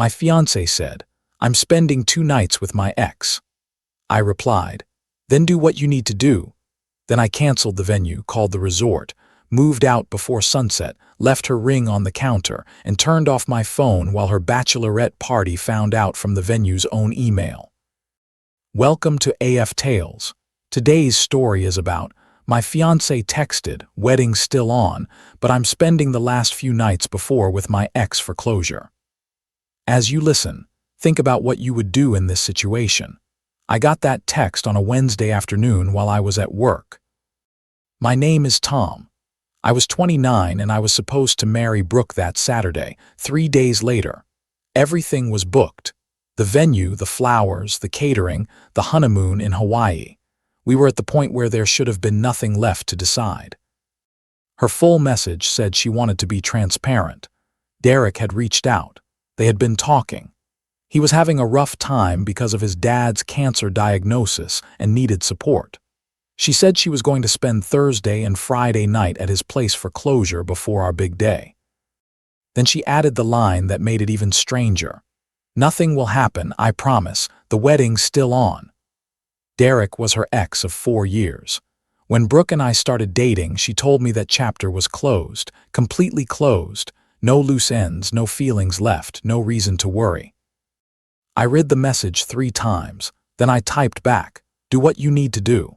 My fiancé said, "I'm spending 2 nights with my ex." I replied, "Then do what you need to do." Then I canceled the venue, called the resort, moved out before sunset, left her ring on the counter, and turned off my phone while her bachelorette party found out from the venue's own email. Welcome to AF Tales. Today's story is about my fiancé texted, wedding still on, but I'm spending the last few nights before with my ex for closure. As you listen, think about what you would do in this situation. I got that text on a Wednesday afternoon while I was at work. My name is Tom. I was 29 and I was supposed to marry Brooke that Saturday, 3 days later. Everything was booked. The venue, the flowers, the catering, the honeymoon in Hawaii. We were at the point where there should have been nothing left to decide. Her full message said she wanted to be transparent. Derek had reached out. They had been talking. He was having a rough time because of his dad's cancer diagnosis and needed support. She said she was going to spend Thursday and Friday night at his place for closure before our big day. Then she added the line that made it even stranger. "Nothing will happen, I promise. The wedding's still on." Derek was her ex of 4 years. When Brooke and I started dating, she told me that chapter was closed, completely closed. No loose ends, no feelings left, no reason to worry. I read the message 3 times. Then I typed back, "Do what you need to do."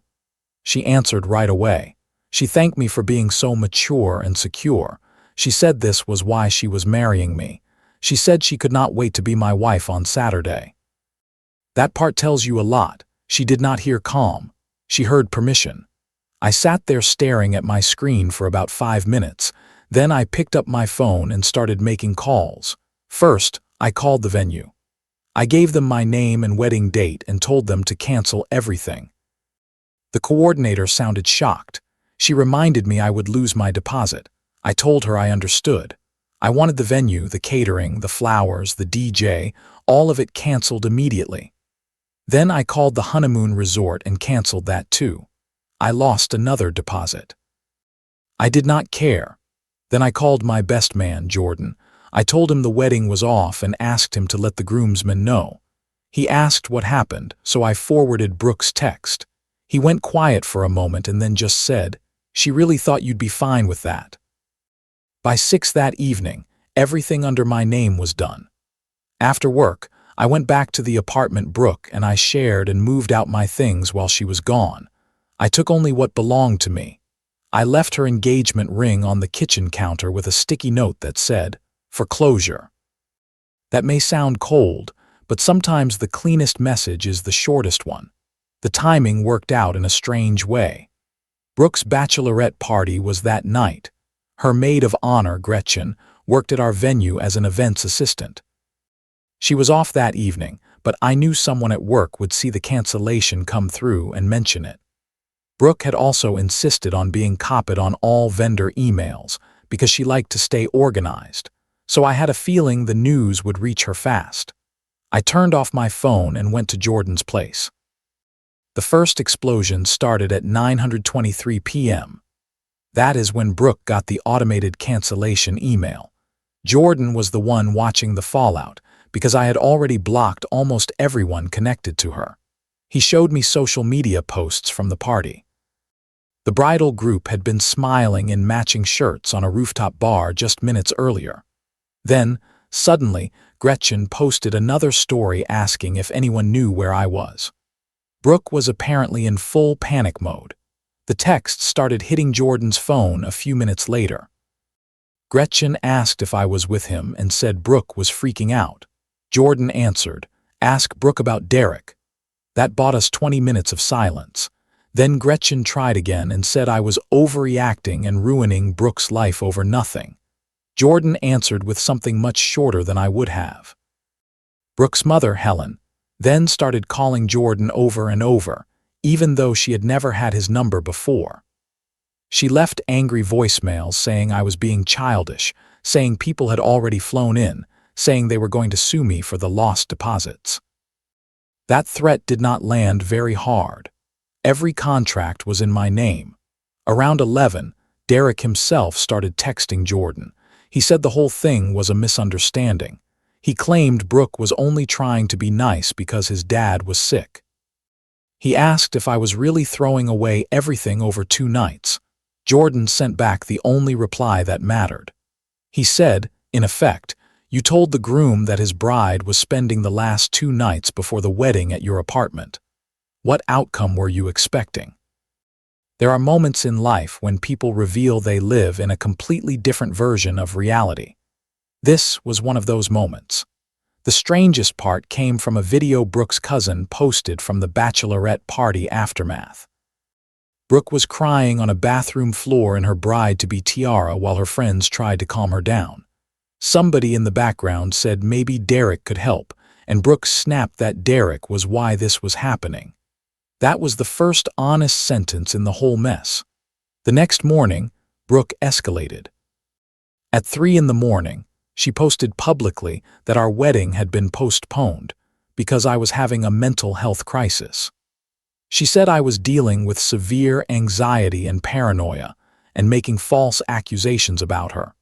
She answered right away. She thanked me for being so mature and secure. She said this was why she was marrying me. She said she could not wait to be my wife on Saturday. That part tells you a lot. She did not hear calm. She heard permission. I sat there staring at my screen for about 5 minutes. Then I picked up my phone and started making calls. First, I called the venue. I gave them my name and wedding date and told them to cancel everything. The coordinator sounded shocked. She reminded me I would lose my deposit. I told her I understood. I wanted the venue, the catering, the flowers, the DJ, all of it canceled immediately. Then I called the honeymoon resort and canceled that too. I lost another deposit. I did not care. Then I called my best man, Jordan. I told him the wedding was off and asked him to let the groomsmen know. He asked what happened, so I forwarded Brooke's text. He went quiet for a moment and then just said, "She really thought you'd be fine with that." By 6 that evening, everything under my name was done. After work, I went back to the apartment Brooke and I shared and moved out my things while she was gone. I took only what belonged to me. I left her engagement ring on the kitchen counter with a sticky note that said, "For closure." That may sound cold, but sometimes the cleanest message is the shortest one. The timing worked out in a strange way. Brooke's bachelorette party was that night. Her maid of honor, Gretchen, worked at our venue as an events assistant. She was off that evening, but I knew someone at work would see the cancellation come through and mention it. Brooke had also insisted on being copied on all vendor emails because she liked to stay organized, so I had a feeling the news would reach her fast. I turned off my phone and went to Jordan's place. The first explosion started at 9:23 p.m. That is when Brooke got the automated cancellation email. Jordan was the one watching the fallout because I had already blocked almost everyone connected to her. He showed me social media posts from the party. The bridal group had been smiling in matching shirts on a rooftop bar just minutes earlier. Then, suddenly, Gretchen posted another story asking if anyone knew where I was. Brooke was apparently in full panic mode. The text started hitting Jordan's phone a few minutes later. Gretchen asked if I was with him and said Brooke was freaking out. Jordan answered, "Ask Brooke about Derek." That bought us 20 minutes of silence. Then Gretchen tried again and said I was overreacting and ruining Brooke's life over nothing. Jordan answered with something much shorter than I would have. Brooke's mother, Helen, then started calling Jordan over and over, even though she had never had his number before. She left angry voicemails saying I was being childish, saying people had already flown in, saying they were going to sue me for the lost deposits. That threat did not land very hard. Every contract was in my name. Around 11, Derek himself started texting Jordan. He said the whole thing was a misunderstanding. He claimed Brooke was only trying to be nice because his dad was sick. He asked if I was really throwing away everything over 2 nights. Jordan sent back the only reply that mattered. He said, in effect, "You told the groom that his bride was spending the last 2 nights before the wedding at your apartment. What outcome were you expecting?" There are moments in life when people reveal they live in a completely different version of reality. This was one of those moments. The strangest part came from a video Brooke's cousin posted from the bachelorette party aftermath. Brooke was crying on a bathroom floor in her bride-to-be tiara while her friends tried to calm her down. Somebody in the background said maybe Derek could help, and Brooke snapped that Derek was why this was happening. That was the first honest sentence in the whole mess. The next morning, Brooke escalated. At 3 in the morning, she posted publicly that our wedding had been postponed because I was having a mental health crisis. She said I was dealing with severe anxiety and paranoia and making false accusations about her.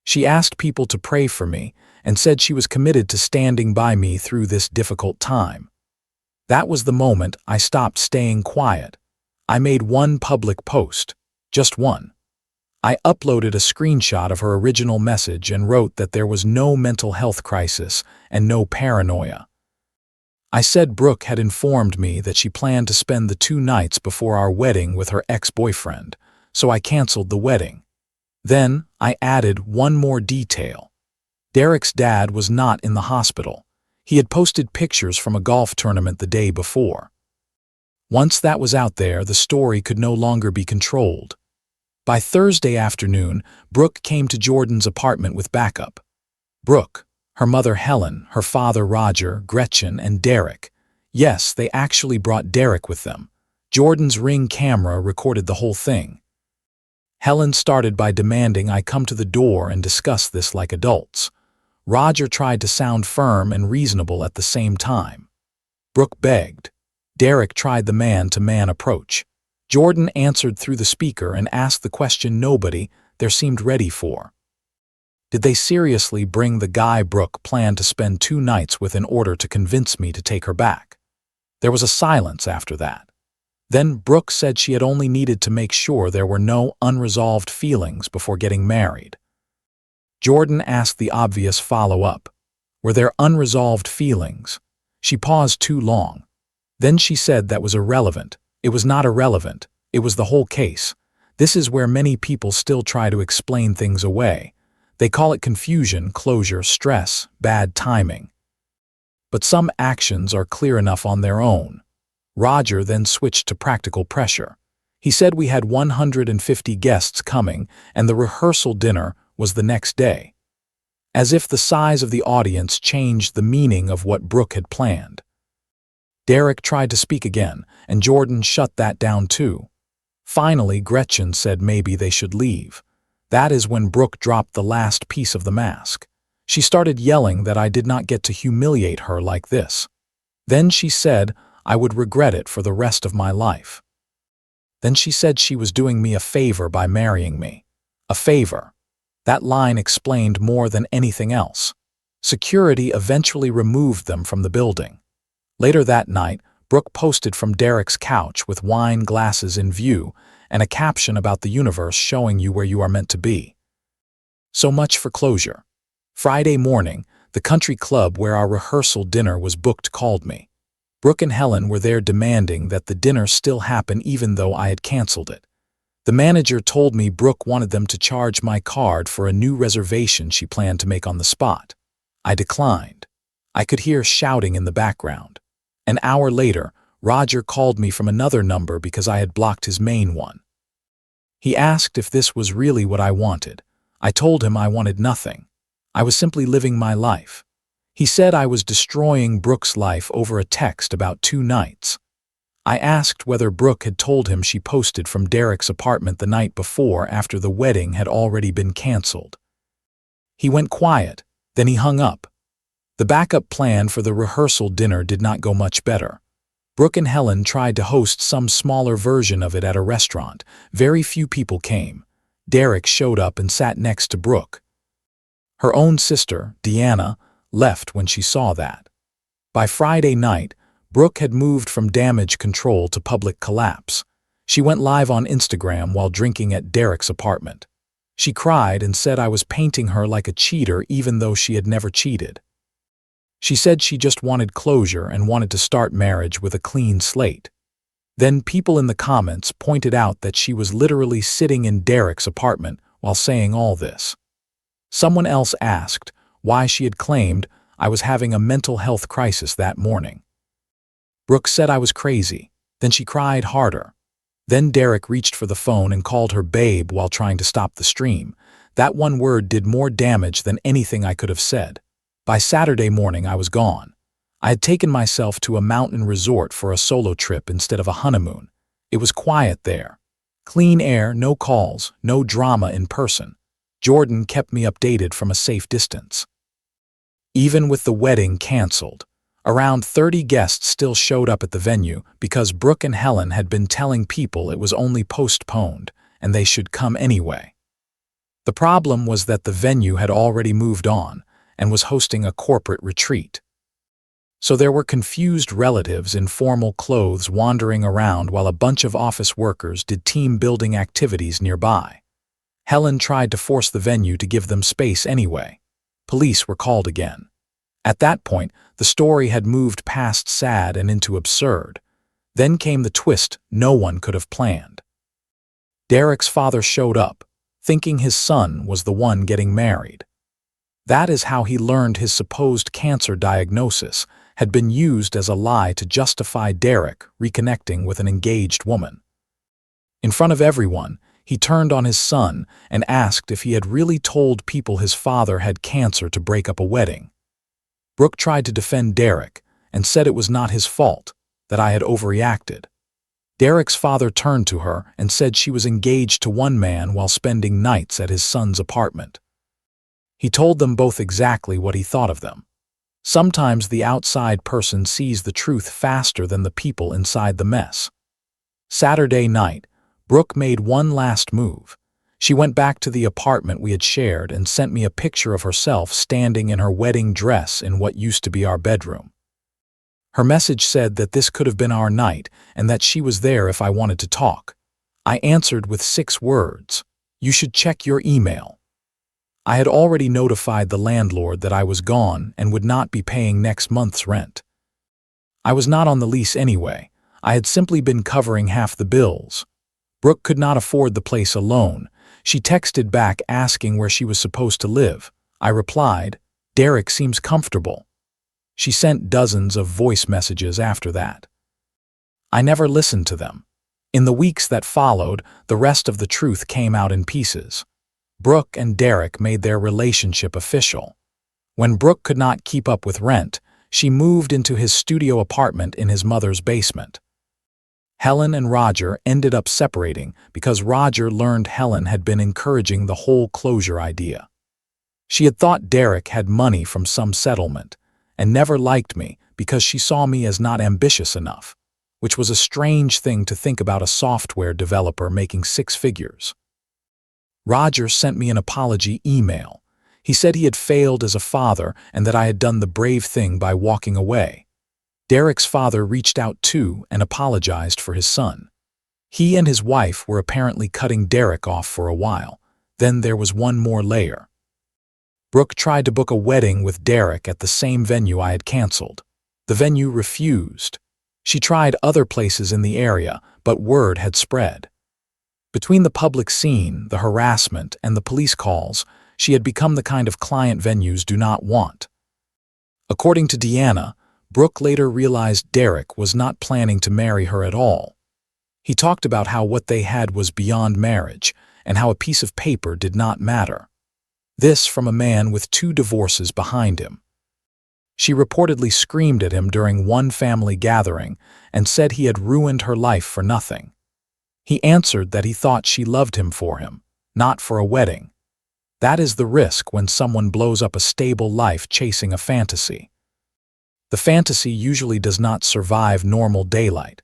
She asked people to pray for me and said she was committed to standing by me through this difficult time. That was the moment I stopped staying quiet. I made one public post, just one. I uploaded a screenshot of her original message and wrote that there was no mental health crisis and no paranoia. I said Brooke had informed me that she planned to spend the 2 nights before our wedding with her ex-boyfriend, so I canceled the wedding. Then I added one more detail. Derek's dad was not in the hospital. He had posted pictures from a golf tournament the day before. Once that was out there, the story could no longer be controlled. By Thursday afternoon, Brooke came to Jordan's apartment with backup. Brooke, her mother Helen, her father Roger, Gretchen, and Derek. Yes, they actually brought Derek with them. Jordan's Ring camera recorded the whole thing. Helen started by demanding I come to the door and discuss this like adults. Roger tried to sound firm and reasonable at the same time. Brooke begged. Derek tried the man-to-man approach. Jordan answered through the speaker and asked the question nobody there seemed ready for. Did they seriously bring the guy Brooke planned to spend 2 nights with in order to convince me to take her back? There was a silence after that. Then Brooke said she had only needed to make sure there were no unresolved feelings before getting married. Jordan asked the obvious follow-up. Were there unresolved feelings? She paused too long. Then she said that was irrelevant. It was not irrelevant. It was the whole case. This is where many people still try to explain things away. They call it confusion, closure, stress, bad timing. But some actions are clear enough on their own. Roger then switched to practical pressure. He said we had 150 guests coming and the rehearsal dinner was the next day. As if the size of the audience changed the meaning of what Brooke had planned. Derek tried to speak again, and Jordan shut that down too. Finally, Gretchen said maybe they should leave. That is when Brooke dropped the last piece of the mask. She started yelling that I did not get to humiliate her like this. Then she said I would regret it for the rest of my life. Then she said she was doing me a favor by marrying me. A favor. That line explained more than anything else. Security eventually removed them from the building. Later that night, Brooke posted from Derek's couch with wine glasses in view and a caption about the universe showing you where you are meant to be. So much for closure. Friday morning, the country club where our rehearsal dinner was booked called me. Brooke and Helen were there demanding that the dinner still happen even though I had canceled it. The manager told me Brooke wanted them to charge my card for a new reservation she planned to make on the spot. I declined. I could hear shouting in the background. An hour later, Roger called me from another number because I had blocked his main one. He asked if this was really what I wanted. I told him I wanted nothing. I was simply living my life. He said I was destroying Brooke's life over a text about 2 nights. I asked whether Brooke had told him she posted from Derek's apartment the night before after the wedding had already been canceled. He went quiet, then he hung up. The backup plan for the rehearsal dinner did not go much better. Brooke and Helen tried to host some smaller version of it at a restaurant. Very few people came. Derek showed up and sat next to Brooke. Her own sister, Deanna, left when she saw that. By Friday night, Brooke had moved from damage control to public collapse. She went live on Instagram while drinking at Derek's apartment. She cried and said I was painting her like a cheater even though she had never cheated. She said she just wanted closure and wanted to start marriage with a clean slate. Then people in the comments pointed out that she was literally sitting in Derek's apartment while saying all this. Someone else asked why she had claimed I was having a mental health crisis that morning. Brooke said I was crazy. Then she cried harder. Then Derek reached for the phone and called her babe while trying to stop the stream. That one word did more damage than anything I could have said. By Saturday morning, I was gone. I had taken myself to a mountain resort for a solo trip instead of a honeymoon. It was quiet there. Clean air, no calls, no drama in person. Jordan kept me updated from a safe distance. Even with the wedding canceled, around 30 guests still showed up at the venue because Brooke and Helen had been telling people it was only postponed and they should come anyway. The problem was that the venue had already moved on and was hosting a corporate retreat. So there were confused relatives in formal clothes wandering around while a bunch of office workers did team-building activities nearby. Helen tried to force the venue to give them space anyway. Police were called again. At that point, the story had moved past sad and into absurd. Then came the twist no one could have planned. Derek's father showed up, thinking his son was the one getting married. That is how he learned his supposed cancer diagnosis had been used as a lie to justify Derek reconnecting with an engaged woman. In front of everyone, he turned on his son and asked if he had really told people his father had cancer to break up a wedding. Brooke tried to defend Derek and said it was not his fault, that I had overreacted. Derek's father turned to her and said she was engaged to one man while spending nights at his son's apartment. He told them both exactly what he thought of them. Sometimes the outside person sees the truth faster than the people inside the mess. Saturday night, Brooke made one last move. She went back to the apartment we had shared and sent me a picture of herself standing in her wedding dress in what used to be our bedroom. Her message said that this could have been our night and that she was there if I wanted to talk. I answered with 6 words, "You should check your email." I had already notified the landlord that I was gone and would not be paying next month's rent. I was not on the lease anyway. I had simply been covering half the bills. Brooke could not afford the place alone. She texted back asking where she was supposed to live. I replied, "Derek seems comfortable." She sent dozens of voice messages after that. I never listened to them. In the weeks that followed, the rest of the truth came out in pieces. Brooke and Derek made their relationship official. When Brooke could not keep up with rent, she moved into his studio apartment in his mother's basement. Helen and Roger ended up separating because Roger learned Helen had been encouraging the whole closure idea. She had thought Derek had money from some settlement and never liked me because she saw me as not ambitious enough, which was a strange thing to think about a software developer making 6 figures. Roger sent me an apology email. He said he had failed as a father and that I had done the brave thing by walking away. Derek's father reached out too and apologized for his son. He and his wife were apparently cutting Derek off for a while. Then there was one more layer. Brooke tried to book a wedding with Derek at the same venue I had canceled. The venue refused. She tried other places in the area, but word had spread. Between the public scene, the harassment, and the police calls, she had become the kind of client venues do not want. According to Deanna, Brooke later realized Derek was not planning to marry her at all. He talked about how what they had was beyond marriage and how a piece of paper did not matter. This from a man with 2 divorces behind him. She reportedly screamed at him during one family gathering and said he had ruined her life for nothing. He answered that he thought she loved him for him, not for a wedding. That is the risk when someone blows up a stable life chasing a fantasy. The fantasy usually does not survive normal daylight.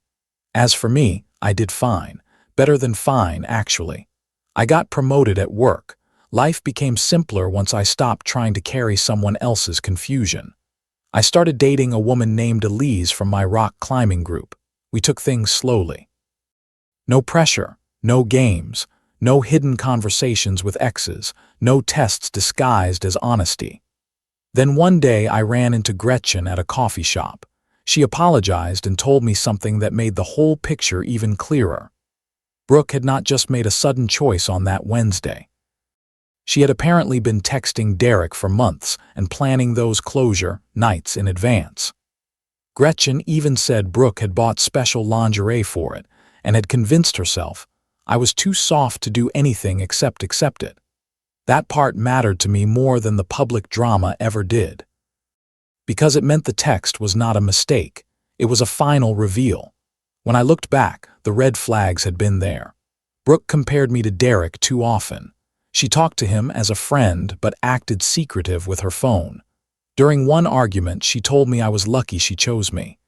As for me, I did fine. Better than fine, actually. I got promoted at work. Life became simpler once I stopped trying to carry someone else's confusion. I started dating a woman named Elise from my rock climbing group. We took things slowly. No pressure, no games, no hidden conversations with exes, no tests disguised as honesty. Then one day I ran into Gretchen at a coffee shop. She apologized and told me something that made the whole picture even clearer. Brooke had not just made a sudden choice on that Wednesday. She had apparently been texting Derek for months and planning those closure nights in advance. Gretchen even said Brooke had bought special lingerie for it and had convinced herself I was too soft to do anything except accept it. That part mattered to me more than the public drama ever did. Because it meant the text was not a mistake, it was a final reveal. When I looked back, the red flags had been there. Brooke compared me to Derek too often. She talked to him as a friend but acted secretive with her phone. During one argument, she told me I was lucky she chose me.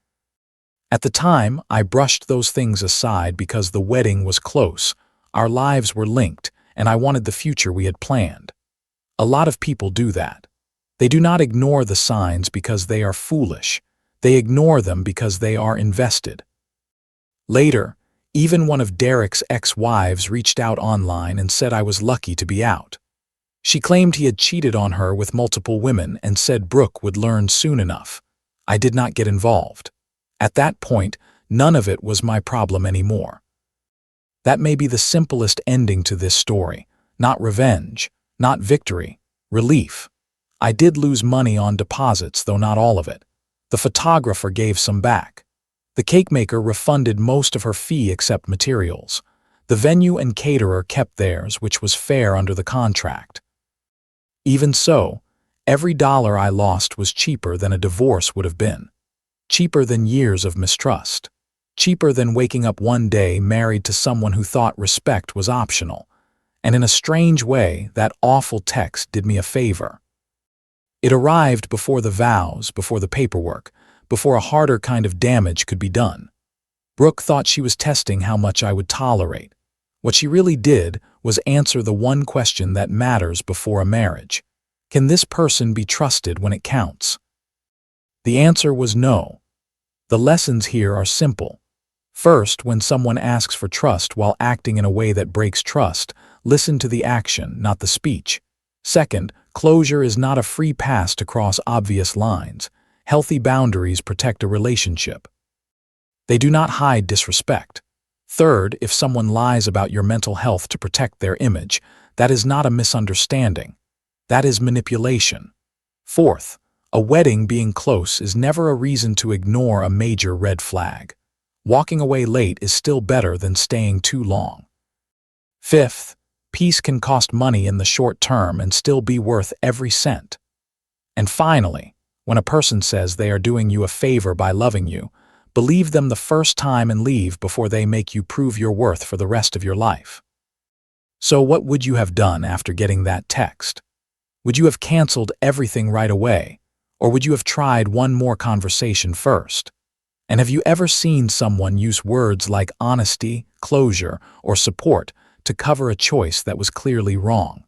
At the time, I brushed those things aside because the wedding was close, our lives were linked, and I wanted the future we had planned. A lot of people do that. They do not ignore the signs because they are foolish. They ignore them because they are invested. Later, even one of Derek's ex-wives reached out online and said I was lucky to be out. She claimed he had cheated on her with multiple women and said Brooke would learn soon enough. I did not get involved. At that point, none of it was my problem anymore. That may be the simplest ending to this story. Not revenge, not victory, relief. I did lose money on deposits, though not all of it. The photographer gave some back. The cake maker refunded most of her fee except materials. The venue and caterer kept theirs, which was fair under the contract. Even so, every dollar I lost was cheaper than a divorce would have been. Cheaper than years of mistrust. Cheaper than waking up one day married to someone who thought respect was optional. And in a strange way, that awful text did me a favor. It arrived before the vows, before the paperwork, before a harder kind of damage could be done. Brooke thought she was testing how much I would tolerate. What she really did was answer the one question that matters before a marriage. Can this person be trusted when it counts? The answer was no. The lessons here are simple. First, when someone asks for trust while acting in a way that breaks trust, listen to the action, not the speech. Second, closure is not a free pass to cross obvious lines. Healthy boundaries protect a relationship. They do not hide disrespect. Third, if someone lies about your mental health to protect their image, that is not a misunderstanding. That is manipulation. Fourth, a wedding being close is never a reason to ignore a major red flag. Walking away late is still better than staying too long. Fifth, peace can cost money in the short term and still be worth every cent. And finally, when a person says they are doing you a favor by loving you, believe them the first time and leave before they make you prove your worth for the rest of your life. So what would you have done after getting that text? Would you have canceled everything right away? Or would you have tried one more conversation first? And have you ever seen someone use words like honesty, closure, or support to cover a choice that was clearly wrong?